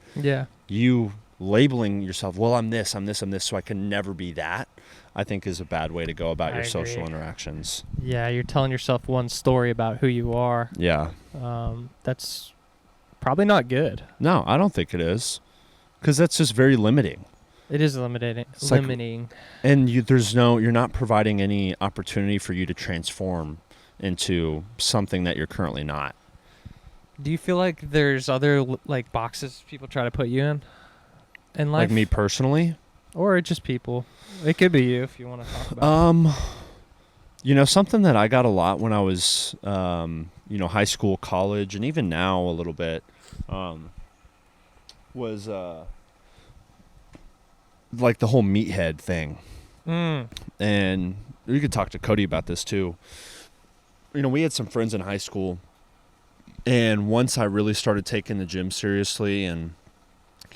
you labeling yourself, well, I'm this, so I can never be that, I think is a bad way to go about your social interactions. Yeah, you're telling yourself one story about who you are. Yeah. That's probably not good. No, I don't think it is, because that's just very limiting. It is limiting. And you're not providing any opportunity for you to transform into something that you're currently not. Do you feel like there's other like boxes people try to put you in life? Like me personally? Or just people. It could be you if you want to talk about it. You know, something that I got a lot when I was high school, college, and even now a little bit, was like the whole meathead thing. And you could talk to Cody about this too. You know, we had some friends in high school, and once I really started taking the gym seriously and,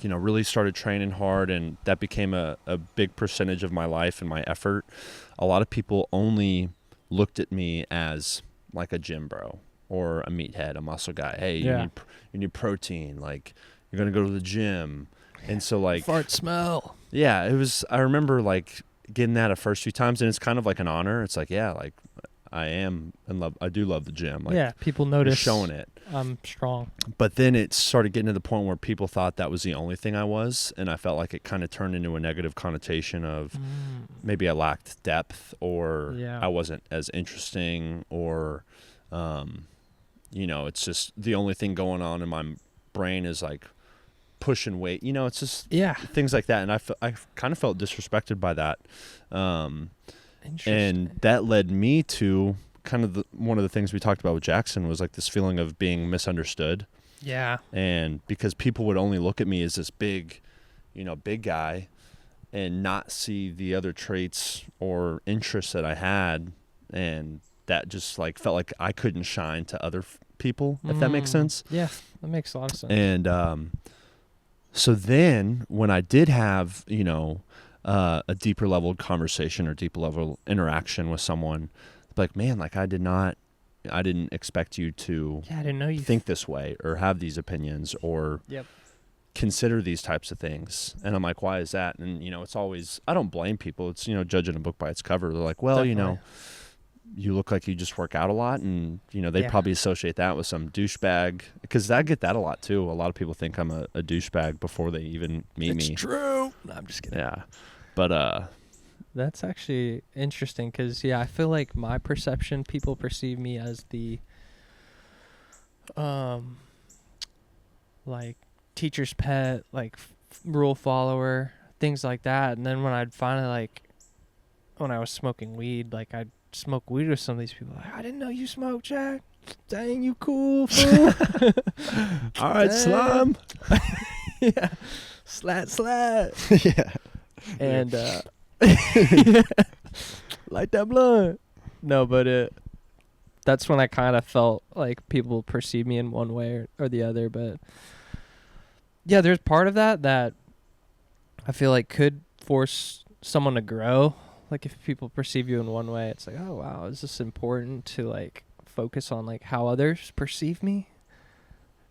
you know, really started training hard, and that became a big percentage of my life and my effort, a lot of people only looked at me as like a gym bro or a meathead, a muscle guy. Hey, you need protein, like you're going to go to the gym. And so like fart smell. Yeah, I remember like getting that a first few times, and it's kind of like an honor. It's like, yeah, like I am in love. I do love the gym. Like, people notice showing it. I'm strong. But then it started getting to the point where people thought that was the only thing I was, and I felt like it kind of turned into a negative connotation of maybe I lacked depth, or I wasn't as interesting, or it's just the only thing going on in my brain is like pushing weight, it's just things like that. And I kind of felt disrespected by that. And that led me to kind of one of the things we talked about with Jackson was like this feeling of being misunderstood. Yeah. And because people would only look at me as this big, big guy and not see the other traits or interests that I had. And that just like felt like I couldn't shine to other people, if that makes sense. Yeah, that makes a lot of sense. And so then when I did have, a deeper level conversation or deeper level interaction with someone, like, man, like I didn't expect you to I didn't know you think this way or have these opinions or consider these types of things. And I'm like, why is that? And, it's always, I don't blame people. It's, judging a book by its cover. They're like, well, Definitely. you look like you just work out a lot. And, they probably associate that with some douchebag, because I get that a lot too. A lot of people think I'm a douchebag before they even meet me. It's true. No, I'm just kidding. Yeah. But, that's actually interesting because, I feel like my perception, people perceive me as the, like, teacher's pet, like, rule follower, things like that. And then when I'd finally, like, when I was smoking weed, like, I'd smoke weed with some of these people. Like, I didn't know you smoked, Jack. Dang, you cool, fool. All right, slime. Yeah. Slat. Yeah. And, light that blunt. No, but that's when I kind of felt like people perceive me in one way or the other. But yeah, there's part of that I feel like could force someone to grow. Like if people perceive you in one way, it's like, oh wow, is this important to like focus on like how others perceive me?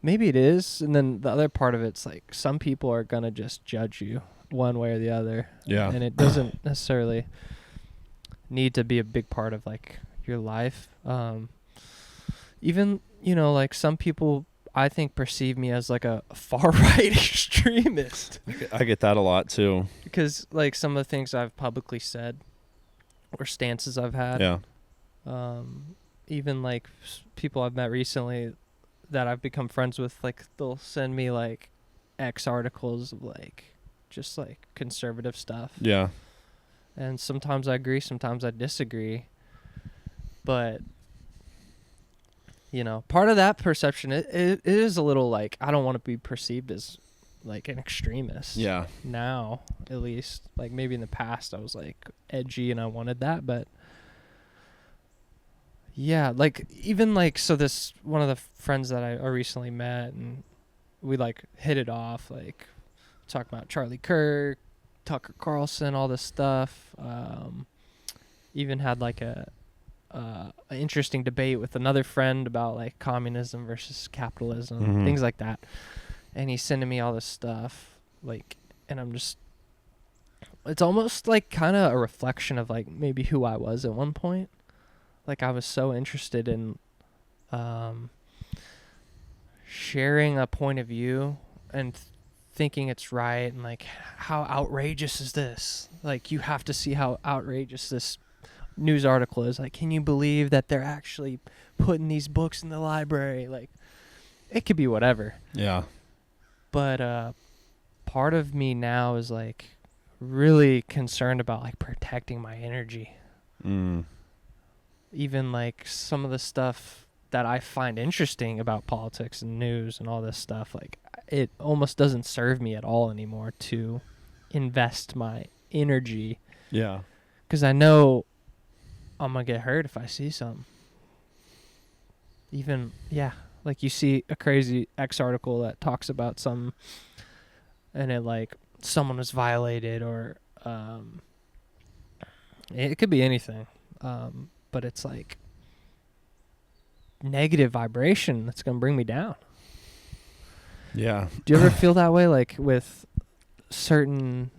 Maybe it is. And then the other part of it's like some people are gonna just judge you one way or the other. Yeah. And it doesn't necessarily need to be a big part of like your life. Even, like some people I think perceive me as like a far right extremist. I get that a lot too. Because like some of the things I've publicly said or stances I've had. Yeah. Even like people I've met recently that I've become friends with, like they'll send me like X articles of like just like conservative stuff. Yeah. And sometimes I agree, sometimes I disagree. But part of that perception, it is a little like I don't want to be perceived as like an extremist. Yeah. Now, at least, like maybe in the past I was like edgy and I wanted that, but yeah, like even like so this one of the friends that I recently met and we like hit it off, like talk about Charlie Kirk, Tucker Carlson, all this stuff. Even had like an interesting debate with another friend about like communism versus capitalism, things like that. And he's sending me all this stuff, like, and I'm just, it's almost like kind of a reflection of like maybe who I was at one point. Like I was so interested in sharing a point of view and thinking it's right, and like how outrageous is this? Like you have to see how outrageous this news article is. Like, can you believe that they're actually putting these books in the library? Like, it could be whatever. Yeah. But part of me now is like really concerned about like protecting my energy. Even like some of the stuff that I find interesting about politics and news and all this stuff, like it almost doesn't serve me at all anymore to invest my energy. Yeah. Because I know I'm going to get hurt if I see something. Even, like you see a crazy X article that talks about some, and it like someone was violated or it could be anything. But it's like negative vibration that's going to bring me down. Yeah. Do you ever feel that way, like with certain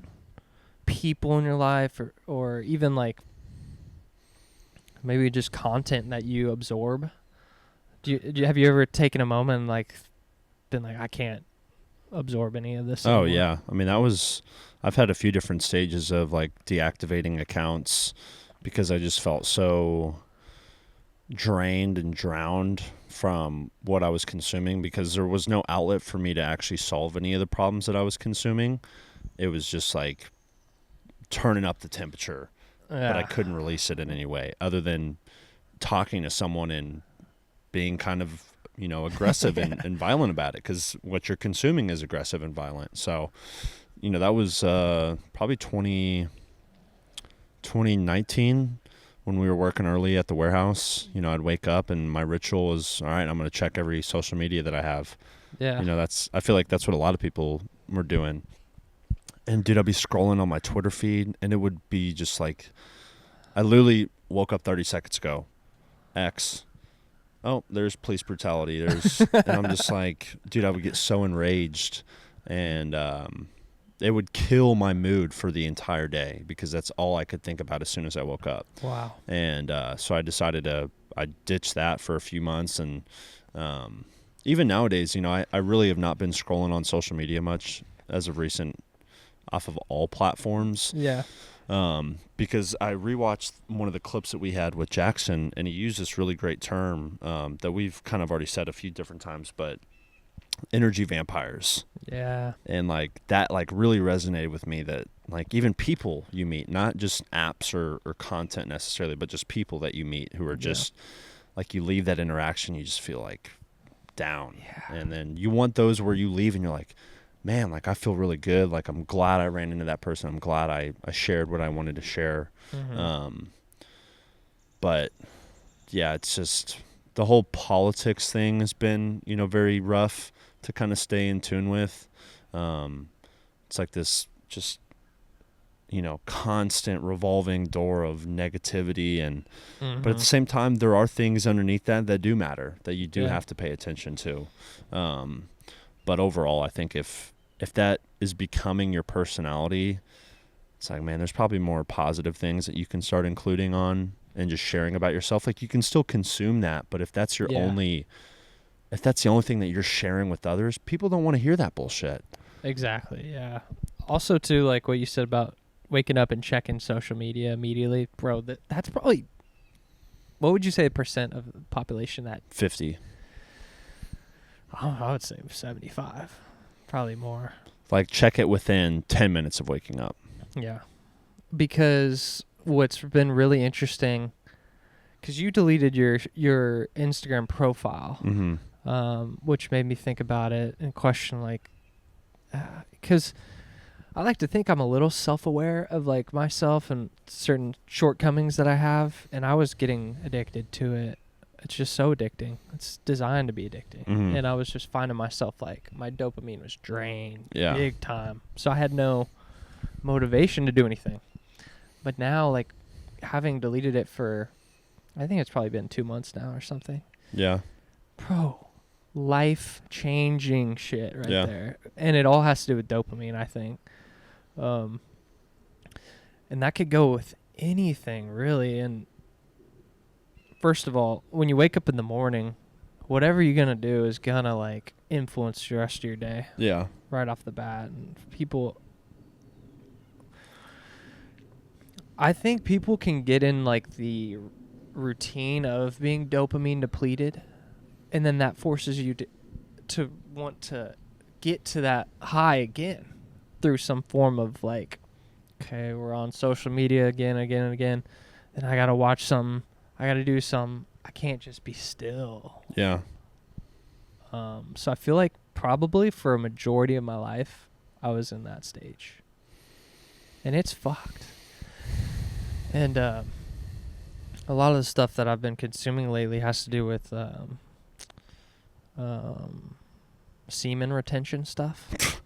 people in your life or even like maybe just content that you absorb? Have you ever taken a moment and like been like, I can't absorb any of this anymore? Yeah. I mean, I've had a few different stages of like deactivating accounts because I just felt so drained and drowned from what I was consuming, because there was no outlet for me to actually solve any of the problems that I was consuming. It was just like turning up the temperature but I couldn't release it in any way other than talking to someone and being kind of, aggressive and violent about it, because what you're consuming is aggressive and violent. So, that was probably 2019 when we were working early at the warehouse. I'd wake up and my ritual was, all right, I'm going to check every social media that I have. Yeah. I feel like that's what a lot of people were doing. And dude, I'd be scrolling on my Twitter feed and it would be just like, I literally woke up 30 seconds ago. X. Oh, there's police brutality. And I'm just like, dude, I would get so enraged, and it would kill my mood for the entire day because that's all I could think about as soon as I woke up. Wow. And so I decided I ditched that for a few months. And even nowadays, I really have not been scrolling on social media much as of recent off of all platforms. Yeah. Because I rewatched one of the clips that we had with Jackson, and he used this really great term that we've kind of already said a few different times, but energy vampires. Yeah. And like that really resonated with me, that like even people you meet, not just apps or content necessarily, but just people that you meet who are just like, you leave that interaction, you just feel like down. Yeah. And then you want those where you leave and you're like, man, like I feel really good. Like I'm glad I ran into that person. I'm glad I shared what I wanted to share. Mm-hmm. But yeah, it's just the whole politics thing has been, very rough to kind of stay in tune with. It's like this just, constant revolving door of negativity. And, but at the same time, there are things underneath that do matter, that you do have to pay attention to. But overall, I think if that is becoming your personality, it's like, man, there's probably more positive things that you can start including on and just sharing about yourself. Like you can still consume that, but if that's your if that's the only thing that you're sharing with others, people don't want to hear that bullshit. Exactly. Yeah. Also, too, like what you said about waking up and checking social media immediately, bro. That's probably, what would you say % of the population that? 50. Oh, I would say 75, probably more. Like check it within 10 minutes of waking up. Yeah. Because what's been really interesting, because you deleted your Instagram profile, which made me think about it and question, like, because I like to think I'm a little self-aware of like myself and certain shortcomings that I have, and I was getting addicted to it. It's just so addicting. It's designed to be addicting. And I was just finding myself like my dopamine was drained big time. So I had no motivation to do anything. But now, like, having deleted it for, I think it's probably been 2 months now or something. Yeah. Bro, life-changing shit right there. And it all has to do with dopamine, I think. And that could go with anything, really. And first of all, when you wake up in the morning, whatever you're going to do is going to, like, influence the rest of your day. Yeah. Right off the bat. And I think people can get in, like, the routine of being dopamine depleted, and then that forces you to want to get to that high again through some form of, like, okay, we're on social media again, and I got to watch something. I got to do some. I can't just be still. Yeah. So I feel like probably for a majority of my life, I was in that stage. And it's fucked. And a lot of the stuff that I've been consuming lately has to do with semen retention stuff.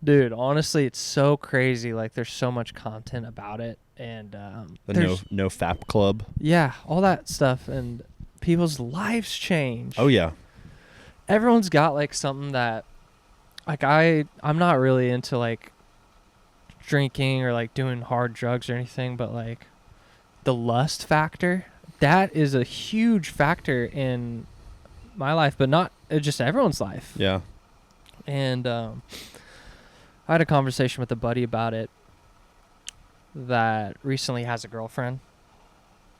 Dude, honestly, it's so crazy. Like, there's so much content about it. And the no FAP club. Yeah, all that stuff, and people's lives change. Oh yeah. Everyone's got like something that, like, I'm not really into like drinking or like doing hard drugs or anything, but like the lust factor, that is a huge factor in my life, but not just everyone's life. Yeah. And I had a conversation with a buddy about it that recently has a girlfriend.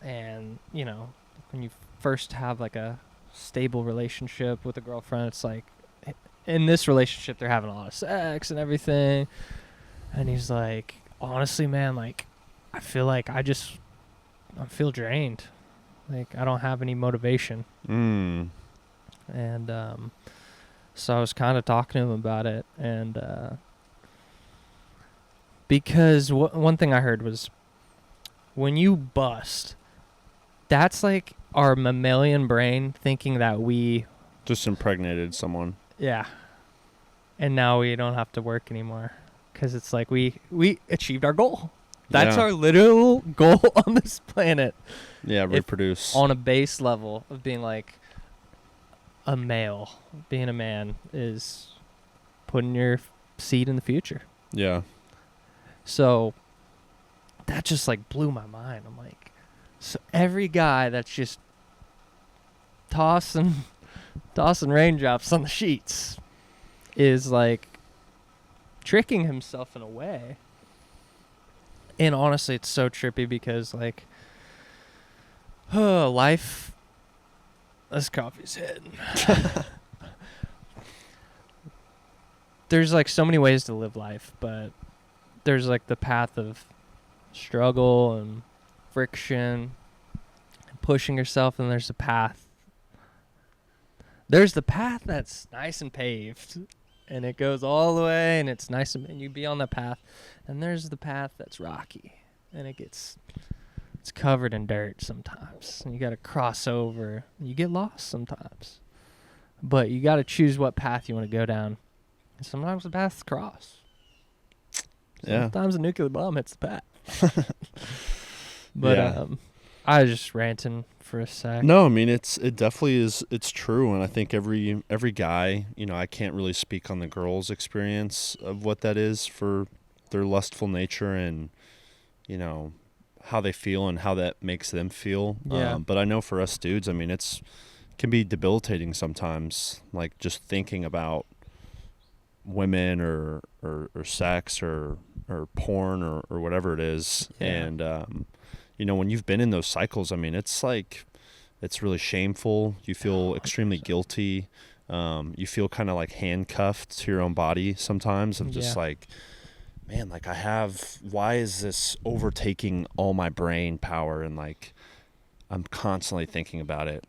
And, you know, when you first have like a stable relationship with a girlfriend, it's like, in this relationship, they're having a lot of sex and everything. And he's like, honestly, man, like, I feel like I just I feel drained. Like, I don't have any motivation. Mm. And so I was kind of talking to him about it. And because one thing I heard was when you bust, that's like our mammalian brain thinking that we Just impregnated someone. yeah. And now we don't have to work anymore because it's like we achieved our goal. That's our literal goal on this planet. Yeah, reproduce. On a base level of being like a male, being a man is putting your seed in the future. Yeah. So that just like blew my mind. I'm like, so every guy that's just tossing raindrops on the sheets is like tricking himself in a way. And honestly, it's so trippy because like, life, this coffee's hitting. There's like so many ways to live life, but there's like the path of struggle and friction and pushing yourself, and there's the path that's nice and paved and it goes all the way and it's nice and you be on the path, and there's the path that's rocky and it's covered in dirt sometimes and you got to cross over, you get lost sometimes, but you got to choose what path you want to go down, and sometimes the paths cross. Yeah. Sometimes a nuclear bomb hits the path. But I was just ranting for a sec. No, I mean it definitely is. It's true, and I think every guy, I can't really speak on the girl's experience of what that is for their lustful nature and how they feel and how that makes them feel. Yeah. But I know for us dudes, I mean it can be debilitating sometimes, like just thinking about women or sex or porn or whatever it is. Yeah. And when you've been in those cycles, I mean it's really shameful. You feel extremely guilty. You feel kind of like handcuffed to your own body sometimes, of just like, man, like why is this overtaking all my brain power, and like I'm constantly thinking about it.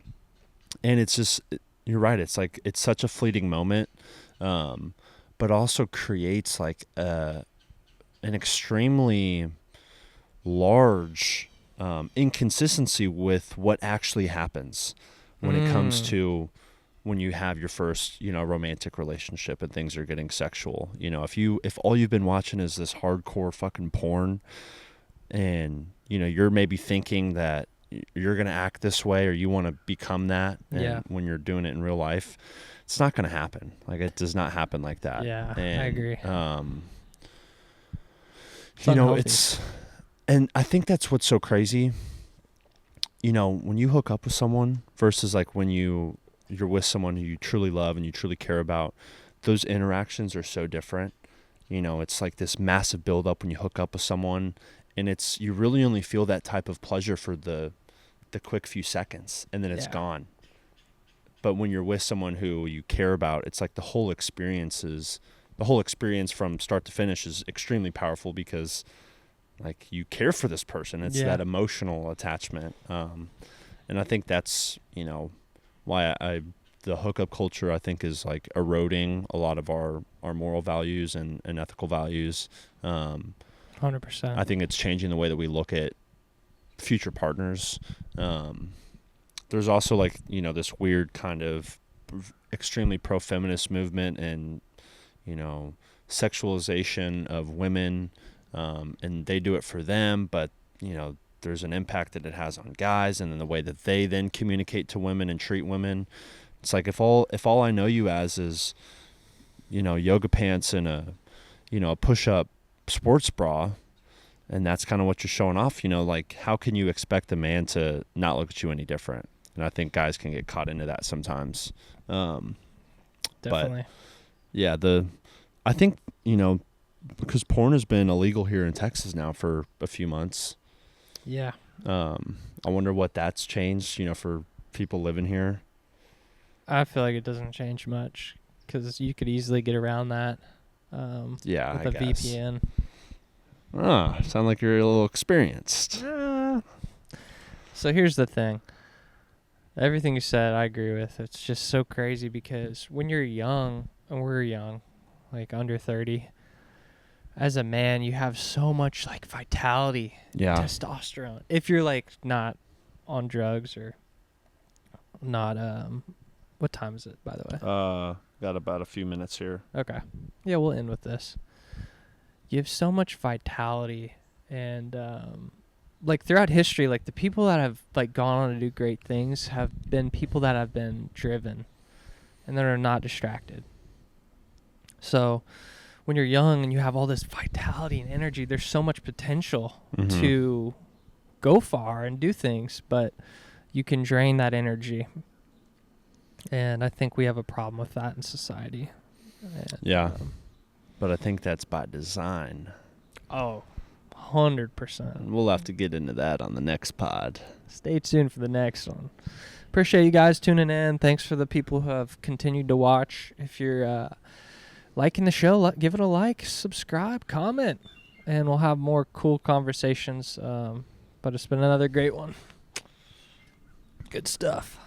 And it's just, you're right, it's like it's such a fleeting moment, but also creates like an extremely large inconsistency with what actually happens when it comes to when you have your first romantic relationship and things are getting sexual. If all you've been watching is this hardcore fucking porn, and you're maybe thinking that you're gonna act this way or you want to become that, and when you're doing it in real life, it's not gonna happen. Like, it does not happen like that. And, I agree. And I think that's what's so crazy. When you hook up with someone versus like when you're with someone who you truly love and you truly care about, those interactions are so different. It's like this massive buildup when you hook up with someone, and you really only feel that type of pleasure for the quick few seconds, and then it's gone. But when you're with someone who you care about, it's like the whole experience from start to finish is extremely powerful, because like you care for this person. It's that emotional attachment. And I think that's, why the hookup culture, I think, is like eroding a lot of our moral values and ethical values. 100%. I think it's changing the way that we look at future partners. There's also like, this weird kind of extremely pro-feminist movement and, sexualization of women. And they do it for them, but there's an impact that it has on guys, and then the way that they then communicate to women and treat women. It's like, if all I know you as is yoga pants and a push-up sports bra, and that's kind of what you're showing off, like, how can you expect a man to not look at you any different? And I think guys can get caught into that sometimes. Definitely. But yeah, I think because porn has been illegal here in Texas now for a few months. Yeah. I wonder what that's changed, for people living here. I feel like it doesn't change much, because you could easily get around that. With a VPN. Sound like you're a little experienced. So here's the thing. Everything you said, I agree with. It's just so crazy because when you're young, and we're young, like under 30, as a man, you have so much like vitality, testosterone. If you're like not on drugs or not, what time is it, by the way? Got about a few minutes here. Okay. Yeah, we'll end with this. You have so much vitality, and like throughout history, like the people that have like gone on to do great things have been people that have been driven and that are not distracted. So when you're young and you have all this vitality and energy, there's so much potential to go far and do things, but you can drain that energy. And I think we have a problem with that in society. And, but I think that's by design. Oh, 100%. We'll have to get into that on the next pod. Stay tuned for the next one. Appreciate you guys tuning in. Thanks for the people who have continued to watch. If you're liking the show, give it a like, subscribe, comment, and we'll have more cool conversations. But it's been another great one. Good stuff.